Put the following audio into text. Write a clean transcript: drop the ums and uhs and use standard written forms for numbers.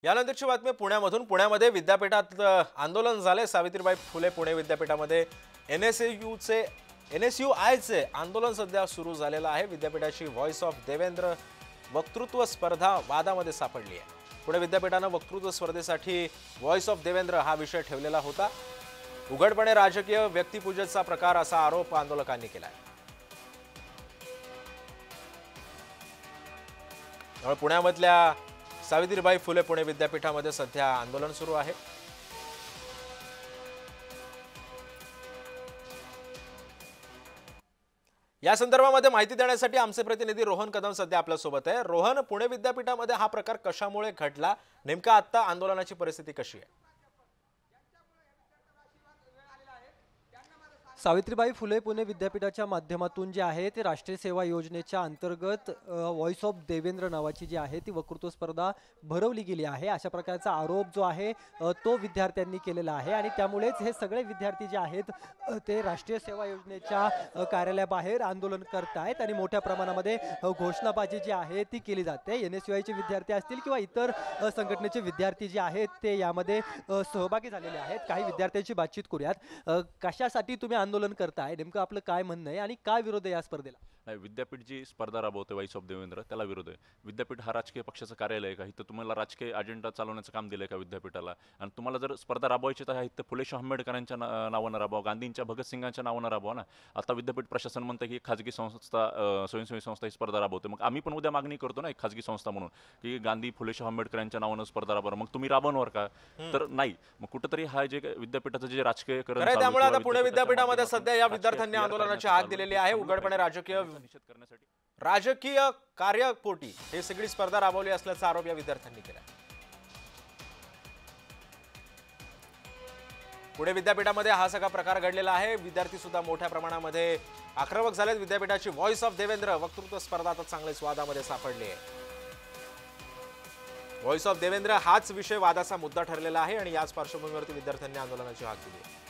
यानंतरची बातमी पुण्यामधून। पुण्यामध्ये विद्यापीठात आंदोलन झाले। सावित्रीबाई फुले पुणे विद्यापीठामध्ये एनएसयूआयचे आंदोलन सध्या सुरू झालेलं आहे। विद्यापीठाची व्हॉइस ऑफ देवेंद्र वक्तृत्व स्पर्धा वादामध्ये सापडली आहे। पुणे विद्यापीठाने वक्तृत्व स्पर्धेसाठी व्हॉइस ऑफ देवेंद्र हा विषय ठेवलेला होता। उघडपणे राजकीय व्यक्तिपूजेचा प्रकार असा आरोप आंदोलकांनी केला आहे। पुण्यामधल्या सावित्रीबाई फुले पुणे विद्यापीठामध्ये सध्या आंदोलन सुरू आहे। या संदर्भामध्ये माहिती देण्यासाठी आमचे प्रतिनिधी रोहन कदम सध्या आपल्या सोबत आहे। रोहन, पुणे विद्यापीठामध्ये हा प्रकार कशामुळे घडला, नेमका आता आंदोलनाची परिस्थिती कशी आहे? सावित्रीबाई फुले पुणे विद्यापीठाच्या माध्यमातून जे आहे ते राष्ट्रीय सेवा योजनेच्या अंतर्गत व्हॉइस ऑफ देवेंद्र नावाची जी आहे ती वक्तृत्व स्पर्धा भरवली गेली आहे। अशा प्रकारचा आरोप जो आहे तो विद्यार्थ्यांनी केलेला आहे आणि त्यामुळेच हे सगळे विद्यार्थी जे आहेत ते राष्ट्रीय सेवा योजनेच्या कार्यालयाबाहेर आंदोलन करत आहेत आणि मोठ्या प्रमाणामध्ये घोषणाबाजी जी आहे ती केली जाते। एनएसयूआयचे विद्यार्थी असतील किंवा इतर संघटनेचे विद्यार्थी जे आहेत ते यामध्ये सहभागी झालेले आहेत। काही विद्यार्थ्यांची बातचीत करूयात। कशासाठी तुम्ही आंदोलन करताय, नेमकं आपलं काय म्हणणं आहे आणि काय विरोध आहे या स्पर्धेला? विद्यापीठ जी स्पर्धा राबवते व्हॉइस ऑफ देवेंद्र त्याला विरोध आहे। विद्यापीठ हा राजकीय पक्षाचं कार्यालय आहे का? इथं तुम्हाला राजकीय अजेंडा चालवण्याचं काम दिलंय का विद्यापीठाला? आणि तुम्हाला जर स्पर्धा राबवायची तर इथं फुले शाहू आंबेडकरांच्या नावानं राबवा, गांधींच्या भगतसिंगांच्या नावानं राबवा ना। आता विद्यापीठ प्रशासन म्हणतं की खाजगी संस्था स्वयंसेवी संस्था ही स्पर्धा राबवते। मग आम्ही पण उद्या मागणी करतो ना एक खाजगी संस्था म्हणून की गांधी फुले शाहू आंबेडकरांच्या नावानं स्पर्धा राबवा। मग तुम्ही राबवणार का? तर नाही। मग कुठेतरी हा जे विद्यापीठाचं जे राजकीयकरण त्यामुळे आता पुणे विद्यापीठामध्ये सध्या या विद्यार्थ्यांनी आंदोलनाची हाक दिलेली आहे। उघडपणे निषेध करण्यासाठी राजकीय कार्यपोटी हे सगळी स्पर्धा राबवली असल्याचा आरोप या विद्यार्थ्यांनी केला। पुणे विद्यापीठामध्ये हा सगळा प्रकार घडलेला आहे। विद्यार्थी सुद्धा मोठ्या प्रमाणामध्ये आक्रमक झालेत। विद्यापीठाची व्हॉइस ऑफ देवेंद्र वक्तृत्व स्पर्धा आता चांगलेच वादामध्ये सापडली आहे। व्हॉइस ऑफ देवेंद्र हाच विषय वादाचा मुद्दा ठरलेला आहे आणि याच पार्श्वभूमीवरती विद्यार्थ्यांनी आंदोलनाची हाक दिली आहे।